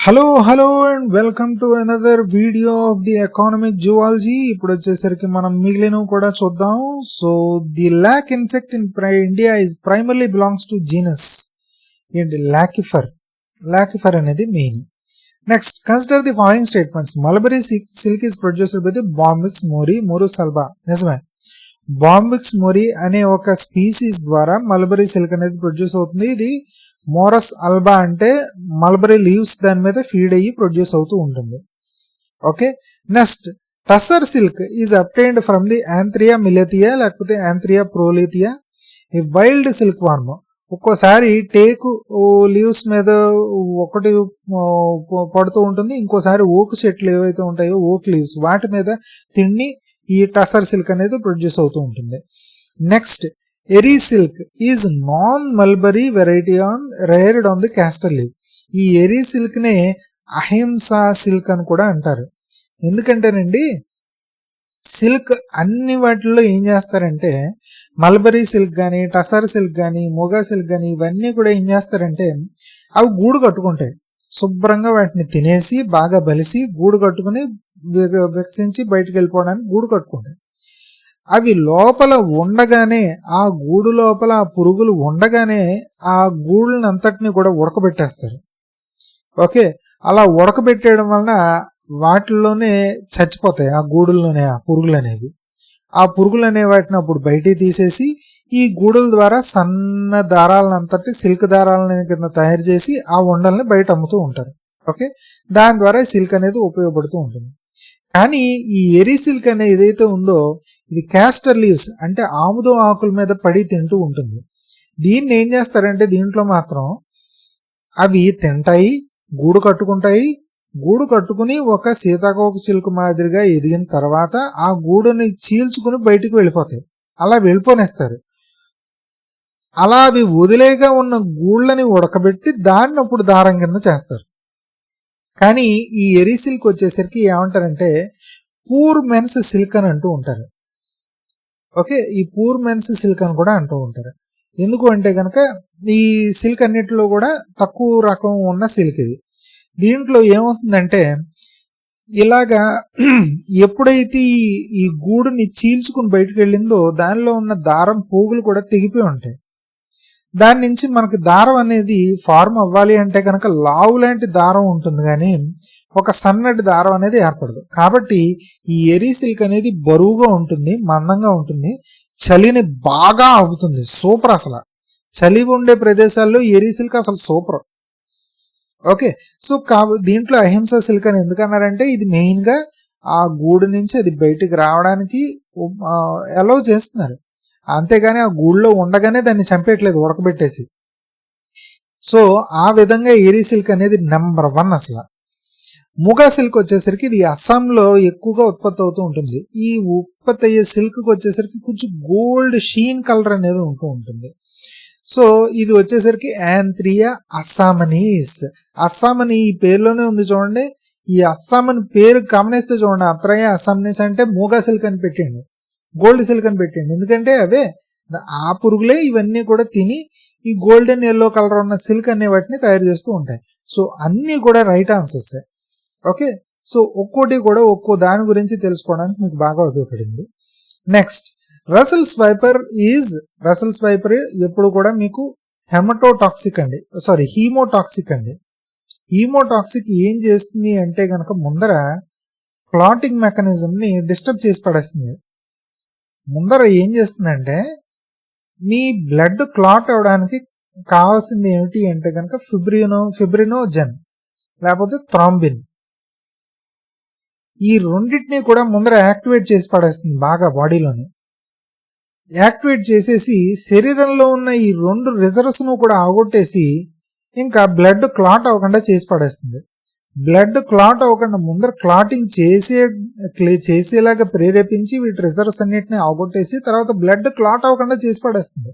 Hello and welcome to another video of the economic zoology. ఇప్పుడు వచ్చేసరికి మనం మిగిలినవి కూడా చూద్దాం. So the lac insect in India is primarily belongs to genus ఏంటి లాకిఫర్ అనేది main. Next consider the following statements. Mulberry silk is produced by the Bombyx Morus alba. నిజమే, Bombyx mori అనే ఒక స్పీసీస్ ద్వారా మల్బరీ సిల్క్ అనేది produce అవుతుంది. ఇది Morus alba అంటే మల్బరీ లీవ్స్ దాని మీద ఫీడ్ అయ్యి ప్రొడ్యూస్ అవుతూ ఉంటుంది. Okay, next tussar silk is obtained from the Antheraea mylitta లేకపోతే యాంథ్రియా ప్రోలిథియా, ఈ వైల్డ్ సిల్క్ వార్మ్. ఒక్కోసారి టేకు లీవ్స్ మీద ఒకటి పడుతూ ఉంటుంది, ఇంకోసారి ఓక్ చెట్లు ఏవైతే ఉంటాయో ఓక్ లీవ్స్ వాటి మీద తిండి ఈ టస్సర్ సిల్క్ అనేది ప్రొడ్యూస్ అవుతూ ఉంటుంది. Next eri silk is non mulberry variety reared on the castor leave. ఈ ఎరీ సిల్క్ నే అహింసా సిల్క్ అని కూడా అంటారు. ఎందుకంటేనండి సిల్క్ అన్ని వాటిల్లో ఏం చేస్తారంటే మల్బరీ సిల్క్ కానీ టసర్ సిల్క్ కానీ మొగా సిల్క్ కానీ ఇవన్నీ కూడా ఏం చేస్తారంటే అవి గూడు కట్టుకుంటాయి. శుభ్రంగా వాటిని తినేసి బాగా బలిసి గూడు కట్టుకుని వికసించి బయటకు వెళ్ళిపోవడానికి గూడు కట్టుకుంటాయి. అవి లోపల ఉండగానే ఆ గూడు లోపల ఆ పురుగులు ఉండగానే ఆ గూడులను అంతటిని కూడా ఉడకబెట్టేస్తారు. ఓకే, అలా ఉడకబెట్టేయడం వలన వాటిల్లోనే చచ్చిపోతాయి ఆ గూడుల్లోనే ఆ పురుగులు అనేవి. ఆ పురుగులు అనే వాటిని అప్పుడు బయటికి తీసేసి ఈ గూడుల ద్వారా సన్న దారాలను అంతటి సిల్క్ దారాలని కింద తయారు చేసి ఆ ఉండల్ని బయట అమ్ముతూ ఉంటారు. ఓకే, దాని ద్వారా సిల్క్ అనేది ఉపయోగపడుతూ ఉంటుంది. కానీ ఈ ఎరీ సిల్క్ అనే ఏదైతే ఉందో ఇది క్యాస్టర్ లీవ్స్ అంటే ఆముదం ఆకుల మీద పడి తింటూ ఉంటుంది. దీన్ని ఏం చేస్తారంటే దీంట్లో మాత్రం అవి తింటాయి, గూడు కట్టుకుంటాయి. గూడు కట్టుకుని ఒక సీతాకోక చిలుక మాదిరిగా ఎదిగిన తర్వాత ఆ గూడుని చీల్చుకుని బయటికి వెళ్ళిపోతాయి. అలా వెళ్ళిపోనేస్తారు. అలా అవి వదిలేగా ఉన్న గూళ్ళని ఉడకబెట్టి దాన్ని అప్పుడు దారం కింద చేస్తారు. కానీ ఈ ఎరీ సిల్క్ వచ్చేసరికి ఏమంటారంటే పూర్ మెన్స్ సిల్క్ అని అంటూ ఉంటారు. ఓకే, ఈ పూర్ మెన్స్ సిల్క్ అని కూడా అంటూ ఉంటారు. ఎందుకు అంటే కనుక ఈ సిల్క్ అన్నిటిలో కూడా తక్కువ రకం ఉన్న సిల్క్ ఇది. దీంట్లో ఏమవుతుందంటే ఇలాగా ఎప్పుడైతే ఈ గూడుని చీల్చుకుని బయటకు వెళ్ళిందో దానిలో ఉన్న దారం పోగులు కూడా తెగిపోయి ఉంటాయి. దాని నుంచి మనకి దారం అనేది ఫార్మ్ అవ్వాలి అంటే కనుక లావు లాంటి దారం ఉంటుంది కానీ ఒక సన్నటి దారం అనేది ఏర్పడదు. కాబట్టి ఈ ఎరీ సిల్క్ అనేది బరువుగా ఉంటుంది, మందంగా ఉంటుంది, చలిని బాగా ఆపుతుంది. సూపర్, అసలు చలి ఉండే ప్రదేశాల్లో ఎరీ సిల్క్ అసలు సూపర్. ఓకే, సో దీంట్లో అహింసా సిల్క్ అని ఎందుకన్నారంటే ఇది మెయిన్గా ఆ గూడు నుంచి అది బయటికి రావడానికి అలౌ చేస్తున్నారు. అంతేగాని ఆ గూళ్ళో ఉండగానే దాన్ని చంపేయట్లేదు ఉడకబెట్టేసి. సో ఆ విధంగా ఎరీ సిల్క్ అనేది నెంబర్ 1 అసలు. ముగా సిల్క్ వచ్చేసరికి ఇది అస్సాంలో ఎక్కువగా ఉత్పత్తి అవుతూ ఉంటుంది. ఈ ఉత్పత్తి అయ్యే సిల్క్ వచ్చేసరికి కొంచెం గోల్డ్ షీన్ కలర్ అనేది ఉంటూ ఉంటుంది. సో ఇది వచ్చేసరికి యాంథ్రియా అస్సామనీస్. అస్సామని ఈ పేరులోనే ఉంది చూడండి. ఈ అస్సామని పేరు గమనిస్తే చూడండి, అత్రయ అస్సామనీస్ అంటే మూగా సిల్క్ అని పెట్టండి, గోల్డ్ సిల్క్ అని పెట్టండి. ఎందుకంటే అవే ఆ పురుగులే ఇవన్నీ కూడా తిని ఈ గోల్డెన్ ఎల్లో కలర్ ఉన్న సిల్క్ అనే వాటిని తయారు చేస్తూ ఉంటాయి. సో అన్నీ కూడా రైట్ ఆన్సర్స్. ఓకే, సో ఒక్కోటి కూడా ఒక్కో దాని గురించి తెలుసుకోవడానికి మీకు బాగా ఉపయోగపడింది. నెక్స్ట్ రసెల్స్ వైపర్ ఎప్పుడు కూడా మీకు హెమటోటాక్సిక్ అండి, హీమోటాక్సిక్ అండి. హీమోటాక్సిక్ ఏం చేస్తుంది అంటే కనుక ముందర క్లాటింగ్ మెకానిజం ని డిస్టర్బ్ చేసి పడేస్తుంది. ముందర ఏం చేస్తుందంటే మీ బ్లడ్ క్లాట్ అవడానికి కావాల్సింది ఏమిటి అంటే కనుక ఫిబ్రినోజెన్ లేకపోతే థ్రాంబిన్. ఈ రెండింటిని కూడా ముందర యాక్టివేట్ చేసి పడేస్తుంది బాగా బాడీలోని. యాక్టివేట్ చేసేసి శరీరంలో ఉన్న ఈ 2 రిజర్వ్స్ ను కూడా ఆగొట్టేసి ఇంకా బ్లడ్ క్లాట్ అవ్వకుండా చేసి పడేస్తుంది. బ్లడ్ క్లాట్ అవ్వకుండా ముందర క్లాటింగ్ చేసేలాగా ప్రేరేపించి వీటి రిజర్వ్స్ అన్నిటిని ఆగొట్టేసి తర్వాత బ్లడ్ క్లాట్ అవ్వకుండా చేసి పడేస్తుంది.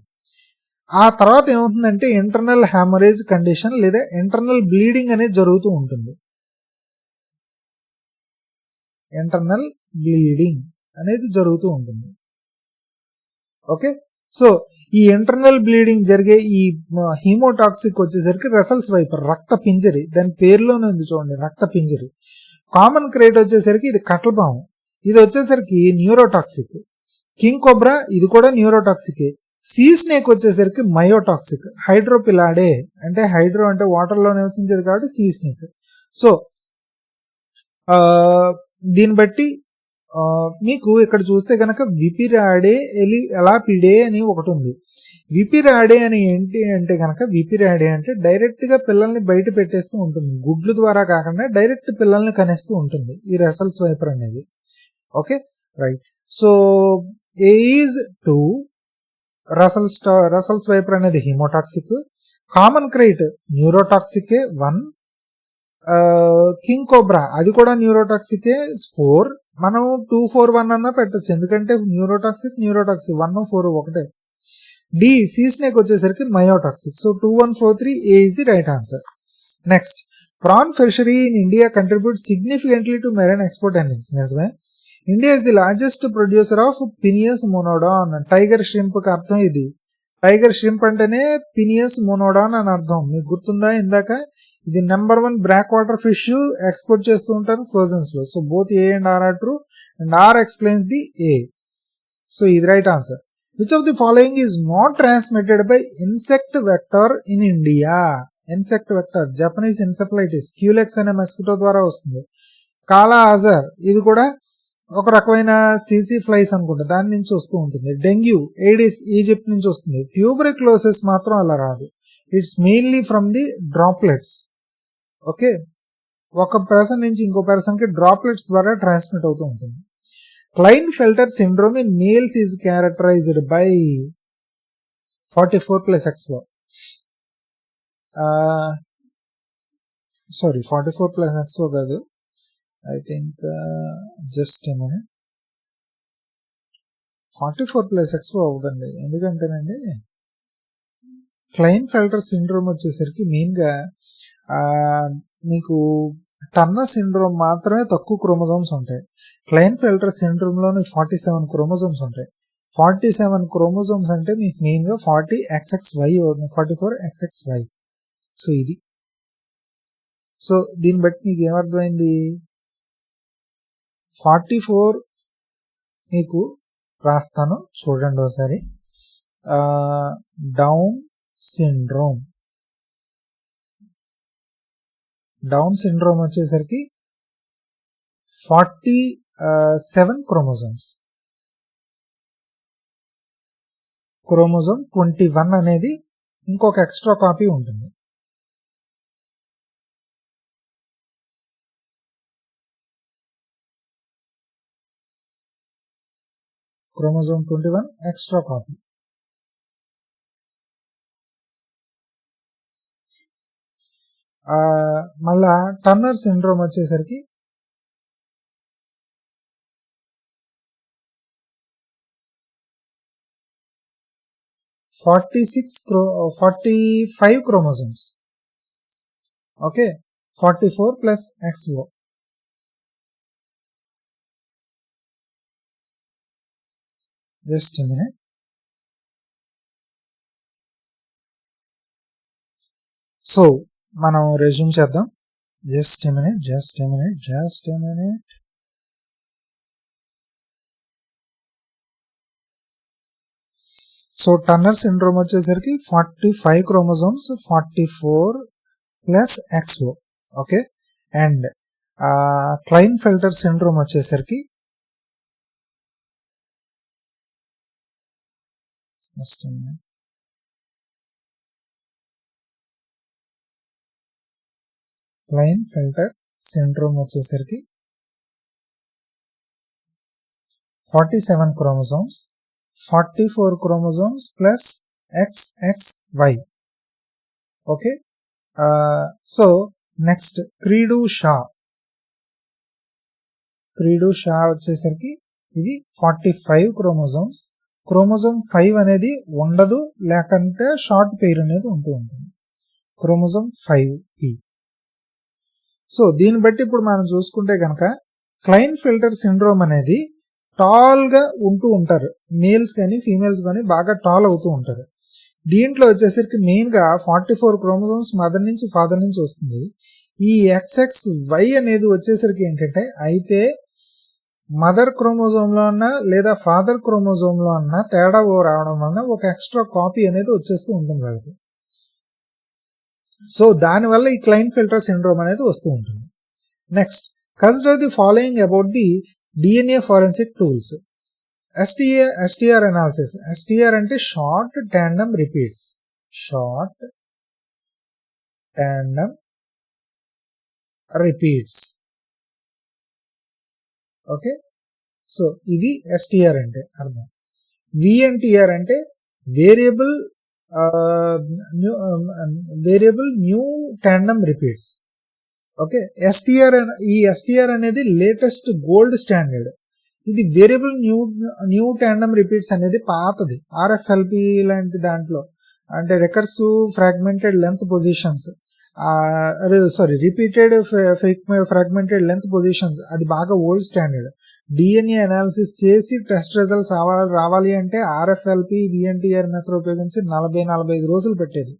ఆ తర్వాత ఏమవుతుందంటే ఇంటర్నల్ హ్యామరేజ్ కండిషన్ లేదా ఇంటర్నల్ బ్లీడింగ్ అనేది జరుగుతూ ఉంటుంది. ఇంటర్నల్ బ్లీడింగ్ అనేది జరుగుతూ ఉంటుంది. ఓకే, సో ఈ ఇంటర్నల్ బ్లీడింగ్ జరిగే ఈ హీమోటాక్సిక్ వచ్చేసరికి రసల్స్ వైపర్, రక్త పింజరి, దాని పేరులోనే ఉంది చూడండి, రక్త పింజరి. కామన్ క్రేట్ వచ్చేసరికి ఇది కట్లపాము, ఇది వచ్చేసరికి న్యూరోటాక్సిక్. కింగ్ కోబ్రా ఇది కూడా న్యూరోటాక్సిక్. సీ స్నేక్ వచ్చేసరికి మయోటాక్సిక్. హైడ్రోపిలాడే అంటే హైడ్రో అంటే వాటర్ లో నివసించేది కాబట్టి సీ స్నేక్. సో దీన్ని బట్టి మీకు ఇక్కడ చూస్తే కనుక విపిరాడే ఎలాపిడే అని ఒకటి ఉంది. విపిరాడే అని ఏంటి అంటే కనుక, విపిరాడే అంటే డైరెక్ట్ గా పిల్లల్ని బయట పెట్టేస్తూ ఉంటుంది, గుడ్లు ద్వారా కాకుండా డైరెక్ట్ పిల్లల్ని కనేస్తూ ఉంటుంది ఈ రసల్స్ వైపర్ అనేది. Okay right. So A is 2, Russell's viper అనేది haemotoxic, common krait neurotoxic 1, king cobra అది కూడా న్యూరోటాక్సిక్ 4. మనం 2, 4, 1 అన్నా పెట్టచ్చు, ఎందుకంటే న్యూరోటాక్సిక్ 1, 4 ఒకటే. డి సీ స్నేక్ వచ్చేసరికి myotoxic. So 2, 1, 4, 3 A is the right answer. Next, prawn fishery in India contribute significantly to marine export earnings. నిజమే, India is the largest producer of Penaeus monodon. Tiger shrimp కి అర్థం ఇది. Tiger shrimp అంటేనే పినియస్ monodon అని అర్థం. మీకు గుర్తుందా ఇందాక, ఇది number 1 brack water fish, export చేస్తూ ఉంటారు ఫ్రోజన్స్ లో. So both A and R are true and R explains the A. So ఇది right answer. Which of the following is not transmitted by insect vector in India? Insect vector Japanese encephalitis, Culex అనే mosquito ద్వారా వస్తుంది. కాలా అజర్ ఇది కూడా ఒక రకమైన CC flies అనుకుంటా, దాని నుంచి వస్తూ ఉంటుంది. డెంగ్యూ, ఎయిడిస్ ఈజిప్ట్ నుంచి వస్తుంది. ట్యూబరిక్లోసిస్ మాత్రం అలా రాదు, it's mainly from the droplets. Okay, ఒక పర్సన్ నుంచి ఇంకో పర్సన్ కి డ్రాప్లెట్స్ ద్వారా ట్రాన్స్మిట్ అవుతూ ఉంటుంది. Klinefelter syndrome in males is characterised by 44+X4. Sorry 44+X4 కాదు, I think just a minute, 44+X4 అవుతుంది. ఎందుకంటేనండి క్లైన్ఫెల్టర్ సిండ్రోమ్ వచ్చేసరికి మెయిన్ గా మీకు టర్నర్ సిండ్రోమ్ మాత్రమే తక్కువ క్రోమోజోమ్స్ ఉంటాయి. క్లైన్ఫెల్టర్ సిండ్రోమ్ లోని 47 క్రోమోజోమ్స్ ఉంటాయి. 47 క్రోమోజోమ్స్ అంటే మీకు మెయిన్ గా 40XXY అవుతుంది, 44XXY. సో ఇది, సో దీన్ని బట్టి మీకు ఏమర్థమైంది, 44 మీకు రాస్తాను చూడండి ఒకసారి. డౌన్ సిండ్రోమ్ వచ్చేసరికి 47 క్రోమోజోమ్స్. క్రోమోజోమ్ 21 అనేది ఇంకొక ఎక్స్ట్రా కాపీ ఉంటుంది. Chromosome 21 extra copy. మళ్ళా టర్నర్ సిండ్రోమ్ వచ్చేసరికి 45 chromosomes. Okay, 44+XO. Just a minute. So మనం రెజ్యూమ్ చేద్దాం. Just a minute. So Turner syndrome వచ్చేసరికి 45 chromosomes, 44+XO. Okay, and Klinefelter syndrome వచ్చేసరికి క్లైన్ఫెల్టర్ సిండ్రోమ్ వచ్చేసరికి 47 chromosomes, 44 chromosomes plus XXY. Okay, so next cri du chat వచ్చేసరికి ఇది 45 chromosomes. Chromosome 5 అనేది ఉండదు, లేకంటే షార్ట్ పెయిర్ అనేది ఉంటూ ఉంటుంది. Chromosome 5P. సో దీన్ని బట్టి ఇప్పుడు మనం చూసుకుంటే కనుక క్లైన్ఫెల్టర్ సిండ్రోమ్ అనేది టాల్గా ఉంటూ ఉంటారు. మేల్స్ కానీ ఫీమేల్స్ కానీ బాగా టాల్ అవుతూ ఉంటారు. దీంట్లో వచ్చేసరికి మెయిన్గా 44 క్రోమోజోమ్స్ మదర్ నుంచి ఫాదర్ నుంచి వస్తుంది. ఈ XXY అనేది వచ్చేసరికి ఏంటంటే అయితే మదర్ క్రోమోజోమ్లో అన్నా లేదా ఫాదర్ క్రోమోజోమ్లో అన్నా తేడా రావడం వలన ఒక ఎక్స్ట్రా కాపీ అనేది వచ్చేస్తూ ఉంటుంది వాళ్ళకి. సో దానివల్ల ఈ క్లైన్ఫెల్టర్ సిండ్రోమ్ అనేది వస్తూ ఉంటుంది. Next, consider the following about the DNA forensic tools. STR analysis. STR అంటే short tandem repeats. Short tandem repeats. Okay, so ఇది STR అంటే అర్థం. VNTR అంటే variable new tandem repeats. Okay, ఈ STR అనేది లేటెస్ట్ గోల్డ్ స్టాండర్డ్. ఇది variable new tandem repeats అనేది పాతది. RFLP లాంటి దాంట్లో అంటే recursive fragmented length positions, repeated fragmented length positions, అది బాగా ఓల్డ్ స్టాండర్డ్. DNA అనాలిసిస్ చేసి టెస్ట్ రిజల్ట్స్ రావాలి అంటే RFLP VNTR మెథడ్ ఉపయోగించి 40-45 రోజులు పెట్టేది.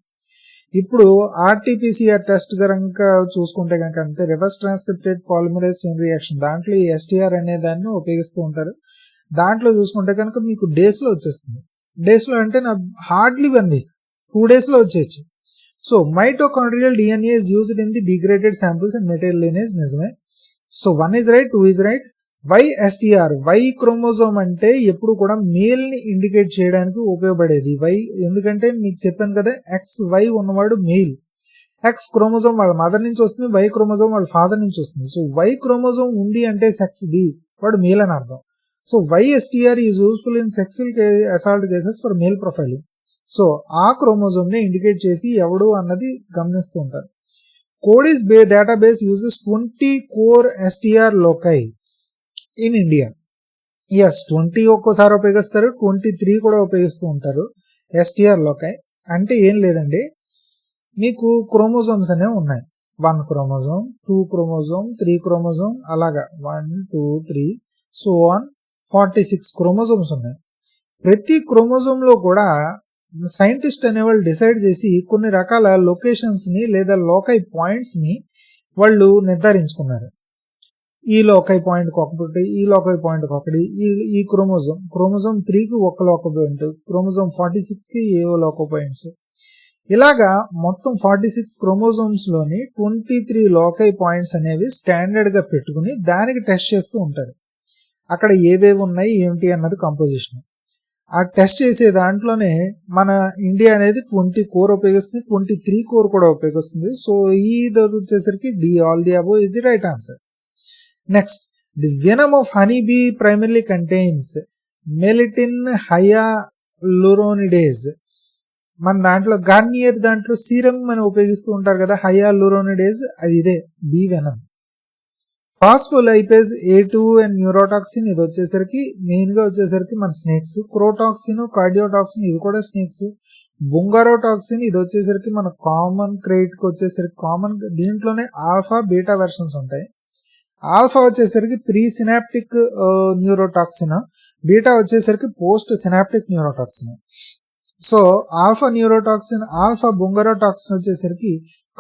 ఇప్పుడు RT-PCR టెస్ట్ కనుక చూసుకుంటే కనుక అంతే, రివర్స్ ట్రాన్స్క్రిప్టెడ్ పాలిమరేజ్ చైన్ రియాక్షన్, దాంట్లో ఈ STR అనే దాన్ని ఉపయోగిస్తూ ఉంటారు. దాంట్లో చూసుకుంటే కనుక మీకు డేస్లో వచ్చేస్తుంది. డేస్లో అంటే నా హార్డ్లీ 1 వీక్, 2 డేస్లో వచ్చేయచ్చు. So mitochondrial DNA is used in the degraded samples and material lineage. నిజమే. So 1 is right, 2 is right. Y STR, Y chromosome అంటే ఎప్పుడు కూడా మేల్ ని ఇండికేట్ చేయడానికి ఉపయోగపడేది. వై ఎందుకంటే మీకు చెప్పాను కదా, XY ఉన్నవాడు మెయిల్. X క్రోమోజోమ్ వాళ్ళ మదర్ నుంచి వస్తుంది, వై క్రోమోజోమ్ వాళ్ళ ఫాదర్ నుంచి వస్తుంది. సో వై క్రోమోజోమ్ ఉంది అంటే సెక్స్ ది, వాడు మేల్ అని అర్థం. So Y STR is useful in sexual assault cases for male profiling. So ఆ క్రోమోజోమ్ ని ఇండికేట్ చేసి ఎవడు అన్నది గమనిస్తూ ఉంటారు. CODIS database uses 20 core STR loci in India. Yes, 20 ఒక్కోసారి ఉపయోగిస్తారు, 23 కూడా ఉపయోగిస్తూ ఉంటారు. STR లోకై అంటే ఏం లేదండి, మీకు క్రోమోజోమ్స్ అనేవి ఉన్నాయి. 1 క్రోమోజోమ్, 2 క్రోమోజోమ్, 3 క్రోమోజోమ్, అలాగా 1 2 3 సో ఆన్ 46 క్రోమోజోమ్స్ ఉన్నాయి. ప్రతి క్రోమోజోమ్ లో కూడా సైంటిస్ట్ అనేవాళ్ళు డిసైడ్ చేసి కొన్ని రకాల లొకేషన్స్ ని లేదా లోకై పాయింట్స్ ని వాళ్ళు నిర్ధారించుకున్నారు. ఈ లోకై పాయింట్ ఒకటి, ఈ లోకై పాయింట్ ఒకటి, ఈ క్రోమోజోమ్ 3కి ఒక లోకై పాయింట్, క్రోమోజోమ్ 46కి ఏవో లోకై పాయింట్స్. ఇలాగా మొత్తం 46 క్రోమోజోమ్స్ లోని 23 లోకై పాయింట్స్ అనేవి స్టాండర్డ్ గా పెట్టుకుని దానికి టెస్ట్ చేస్తూ ఉంటారు. అక్కడ ఏవేవి ఉన్నాయి ఏమిటి అన్నది కంపోజిషన్. ఆ టెస్ట్ చేసే దాంట్లోనే మన ఇండియా అనేది 20 కోర్ ఉపయోగిస్తుంది, 23 కోర్ కూడా ఉపయోగిస్తుంది. సో ఈ వచ్చేసరికి D all the above is the right answer. Next, the venom of honey bee primarily contains melittin hyaluronidase. మన దాంట్లో గార్నియర్ దాంట్లో సీరం అని ఉపయోగిస్తూ ఉంటారు కదా, హయాలురోనిడేజ్, అది ఇదే bee venom. Phospholipase A2 and neurotoxin, ఇది వచ్చేసరికి మెయిన్ గా వచ్చేసరికి మన స్నేక్స్. క్రోటాక్సిన్, కార్డియోటాక్సిన్, ఇది కూడా స్నేక్స్. బుంగారోటాక్సిన్, ఇది వచ్చేసరికి మన కామన్ క్రైట్ కి వచ్చేసరికి కామన్, దీంట్లోనే ఆల్ఫా బీటా వెర్షన్స్ ఉంటాయి. ఆల్ఫా వచ్చేసరికి ప్రీ సినాప్టిక్ న్యూరోటాక్సిన్, బీటా వచ్చేసరికి post synaptic neurotoxin. So alpha neurotoxin, alpha bungarotoxin వచ్చేసరికి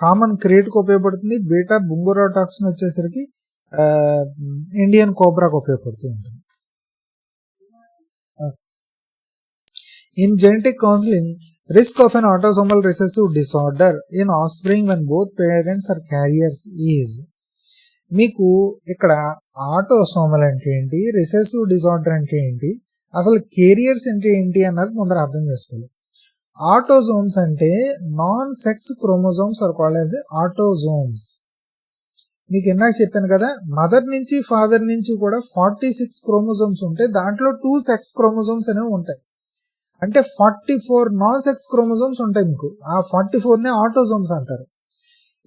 కామన్ క్రేట్ కు ఉపయోగపడుతుంది. బీటా బుంగరోటాక్సిన్ వచ్చేసరికి ఇండియన్ కోబ్రాకు ఉపయోగపడుతూ ఉంటుంది. In genetic counselling, risk of an autosomal recessive disorder in offspring when both parents are carriers is. మీకు ఇక్కడ ఆటోసోమల్ అంటే ఏంటి, రిసెసివ్ డిసార్డర్ అంటే ఏంటి, అసలు కేరియర్స్ అంటే ఏంటి అన్నది ముందర అర్థం చేసుకోవాలి. ఆటోజోమ్స్ అంటే non sex chromosomes are called as autosomes. మీకు ఇందాక చెప్పాను కదా, మదర్ నుంచి ఫాదర్ నుంచి కూడా 46 క్రోమోజోమ్స్ ఉంటాయి. దాంట్లో 2 సెక్స్ క్రోమోజోమ్స్ అనేవి ఉంటాయి. అంటే 44 నాన్ సెక్స్ క్రోమోజోమ్స్ ఉంటాయి మీకు. ఆ 44నే ఆటోజోమ్స్ అంటారు.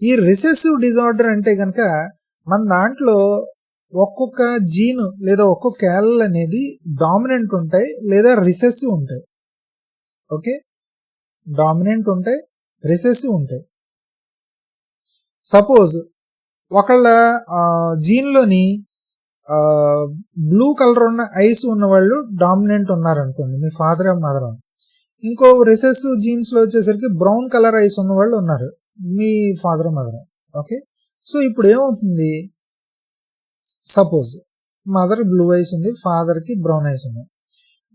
ఈ రిసెసివ్ డిజార్డర్ అంటే కనుక మన దాంట్లో ఒక్కొక్క జీన్ లేదా ఒక్కొక్క క్యాలల్ అనేది డామినెంట్ ఉంటాయి లేదా రిసెసివ్ ఉంటాయి. ఓకే, డామినెంట్ ఉంటాయి, రిసెసివ్ ఉంటాయి. సపోజ్ ఒకళ్ళ జీన్లోని బ్లూ కలర్ ఉన్న ఐస్ ఉన్న వాళ్ళు డామినెంట్ ఉన్నారనుకోండి, మీ ఫాదర్ అండ్ మదర్. ఇంకో రిసెసివ్ జీన్స్ లో వచ్చేసరికి బ్రౌన్ కలర్ ఐస్ ఉన్న వాళ్ళు ఉన్నారు, మీ ఫాదర్ మదర్. ఓకే, సో ఇప్పుడు ఏమవుతుంది, సపోజ్ మదర్ బ్లూ ఐస్ ఉంది, ఫాదర్ కి బ్రౌన్ ఐస్ ఉన్నాయి.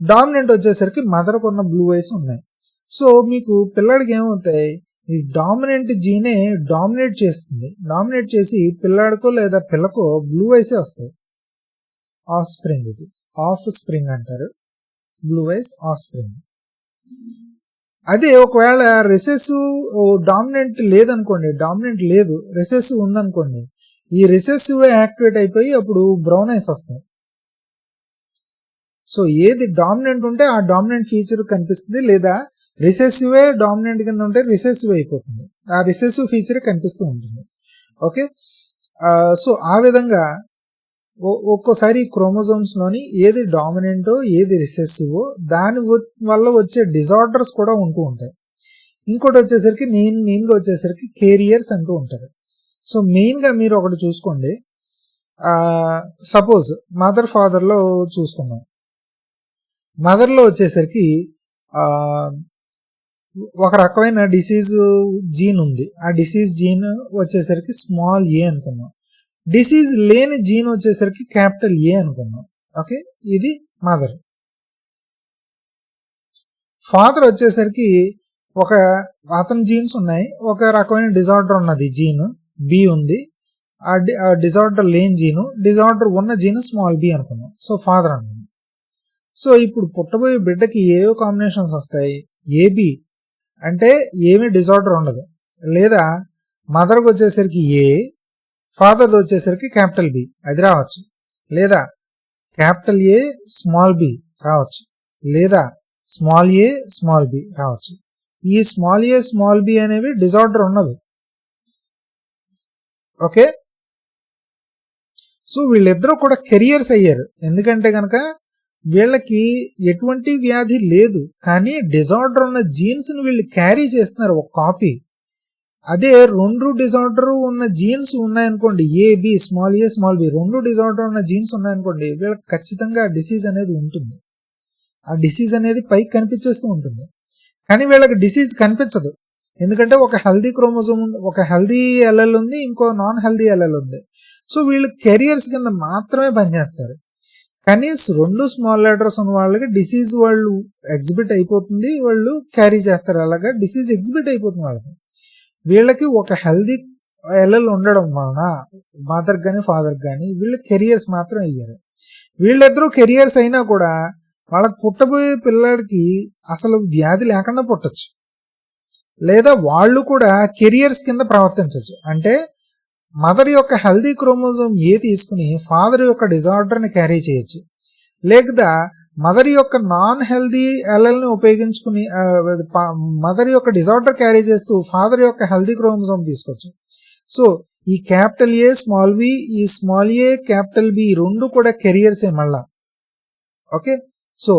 డామినెంట్ వచ్చేసరికి మదర్ కు ఉన్న బ్లూ ఐస్ ఉన్నాయి. సో మీకు పిల్లాడికి ఏమవుతాయి, ఈ డామినెంట్ జీనే డామినేట్ చేస్తుంది. డామినేట్ చేసి పిల్లాడికో లేదా పిల్లకో బ్లూ ఐసే వస్తాయి. ఆఫ్ స్ప్రింగ్, ఇది ఆఫ్ స్ప్రింగ్ అంటారు, బ్లూ ఐస్ ఆఫ్ స్ప్రింగ్. అదే ఒకవేళ రిసెసివ్ డామినెంట్ లేదనుకోండి, డామినెంట్ లేదు రిసెసివ్ ఉందనుకోండి, ఈ రిసెసివ్ యాక్టివేట్ అయిపోయి అప్పుడు బ్రౌన్ ఐస్ వస్తాయి. సో ఏది డామినెంట్ ఉంటే ఆ డామినెంట్ ఫీచర్ కనిపిస్తుంది, లేదా రిసెసివే డామినెంట్ కింద ఉంటే రిసెసివ్ అయిపోతుంది, ఆ రిసెసివ్ ఫీచర్ కనిపిస్తూ ఉంటుంది. ఓకే, సో ఆ విధంగా ఒక్కోసారి క్రోమోజోమ్స్ లోని ఏది డామినెంటో ఏది రిసెసివో దాని వల్ల వచ్చే డిజార్డర్స్ కూడా ఉంటూ ఉంటాయి. ఇంకోటి వచ్చేసరికి మెయిన్గా వచ్చేసరికి కేరియర్స్ అంటూ ఉంటారు. సో మెయిన్గా మీరు ఒకటి చూసుకోండి, సపోజ్ మదర్ ఫాదర్లో చూసుకుందాం. మదర్లో వచ్చేసరికి ఒక రకమైన డిసీజ్ జీన్ ఉంది, ఆ డిసీజ్ జీన్ వచ్చేసరికి స్మాల్ ఏ అనుకున్నాం. డిసీజ్ లేని జీన్ వచ్చేసరికి క్యాపిటల్ ఏ అనుకున్నాం. ఓకే, ఇది మదర్. ఫాదర్ వచ్చేసరికి అతని జీన్స్ ఉన్నాయి, ఒక రకమైన డిజార్డర్ ఉన్నది జీన్ బి ఉంది, ఆ డిజార్డర్ లేని జీను, డిజార్డర్ ఉన్న జీను స్మాల్ బి అనుకున్నాం. సో ఫాదర్ అనుకున్నాం. సో ఇప్పుడు పుట్టబోయే బిడ్డకి ఏవో కాంబినేషన్స్ వస్తాయి, ఏబి అంటే ఏమీ డిజార్డర్ ఉండదు, లేదా మదర్కి వచ్చేసరికి ఏ, ఫాదర్ వచ్చేసరికి క్యాపిటల్ బి అది రావచ్చు, లేదా క్యాపిటల్ ఏ స్మాల్ బి రావచ్చు, లేదా స్మాల్ ఏ స్మాల్ బి రావచ్చు. ఈ స్మాల్ ఏ స్మాల్ బి అనేవి డిజార్డర్ ఉన్నవి. ఓకే, సో వీళ్ళిద్దరూ కూడా కెరియర్స్ అయ్యారు, ఎందుకంటే కనుక వీళ్ళకి ఎటువంటి వ్యాధి లేదు, కానీ డిజార్డర్ ఉన్న జీన్స్ ని వీళ్ళు క్యారీ చేస్తున్నారు, ఒక కాపీ. అదే రెండు డిజార్డర్ ఉన్న జీన్స్ ఉన్నాయనుకోండి, A B small a small b రెండు డిజార్డర్ ఉన్న జీన్స్ ఉన్నాయనుకోండి, వీళ్ళకి ఖచ్చితంగా డిసీజ్ అనేది ఉంటుంది. ఆ డిసీజ్ అనేది పైకి కనిపించేస్తూ ఉంటుంది, కానీ వీళ్ళకి డిసీజ్ కనిపించదు, ఎందుకంటే ఒక హెల్దీ క్రోమోజోమ్ ఉంది, ఒక హెల్దీ ఎల్ఎల్ ఉంది, ఇంకో నాన్ హెల్దీ ఎల్ఎల్ ఉంది. సో వీళ్ళు కెరియర్స్ కింద మాత్రమే పనిచేస్తారు. కానీ రెండు స్మాల్ లెటర్స్ ఉన్న వాళ్ళకి డిసీజ్ వాళ్ళు ఎగ్జిబిట్ అయిపోతుంది, వాళ్ళు క్యారీ చేస్తారు, అలాగా డిసీజ్ ఎగ్జిబిట్ అయిపోతుంది వాళ్ళకి. వీళ్ళకి ఒక హెల్దీ ఎల్ఎల్ ఉండడం వలన మదర్ కానీ ఫాదర్ కానీ వీళ్ళు కెరియర్స్ మాత్రం అయ్యారు. వీళ్ళిద్దరూ కెరియర్స్ అయినా కూడా వాళ్ళకి పుట్టబోయే పిల్లాడికి అసలు వ్యాధి లేకుండా పుట్టచ్చు, లేదా వాళ్ళు కూడా కెరియర్స్ కింద ప్రవర్తించవచ్చు. అంటే మదర్ యొక్క హెల్దీ క్రోమోజోమ్ ఏ తీసుకుని ఫాదర్ యొక్క డిజార్డర్ని క్యారీ చేయొచ్చు, లేదా మదర్ యొక్క నాన్ హెల్దీ ఎల్ఎల్ని ఉపయోగించుకుని మదర్ యొక్క డిజార్డర్ క్యారీ చేస్తూ ఫాదర్ యొక్క హెల్దీ క్రోమోజోమ్ తీసుకోవచ్చు. సో ఈ క్యాపిటల్ ఏ స్మాల్ బి, ఈ స్మాల్ ఏ క్యాపిటల్ బి రెండు కూడా కెరియర్సే మళ్ళా. ఓకే, సో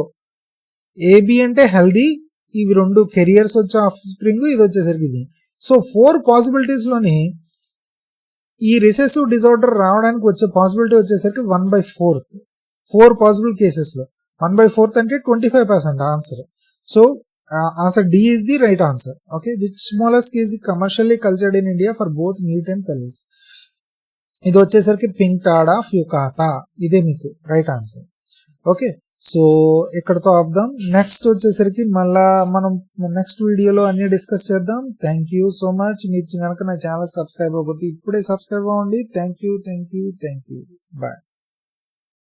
ఏబి అంటే హెల్దీ, ఇవి రెండు కెరియర్స్ వచ్చే ఆఫ్ స్ప్రింగ్, ఇది వచ్చేసరికి ఇది. సో 4 పాసిబిలిటీస్ లోని ఈ రిసెసివ్ డిజార్డర్ రావడానికి వచ్చే పాసిబిలిటీ వచ్చేసరికి 1/4. 4 పాసిబుల్ కేసెస్ లో 1/4 అంటే 25% answer. So answer D is the right answer. Okay, which mollusc is commercially cultured in India for both meat and pearls. ఇది వచ్చేసరికి పింక్టాడా ఫ్యూకాతా, ఇదే మీకు రైట్ ఆన్సర్. ఓకే, సో ఇక్కడతో ఆపుదాం. నెక్స్ట్ వచ్చేసరికి మళ్ళా మనం నెక్స్ట్ వీడియోలో అన్ని డిస్కస్ చేద్దాం. Thank you so much. మీరు కనుక నా ఛానల్ సబ్స్క్రైబ్ అవ్వకపోతే ఇప్పుడే సబ్స్క్రైబ్ అవ్వండి. Thank you. బాయ్.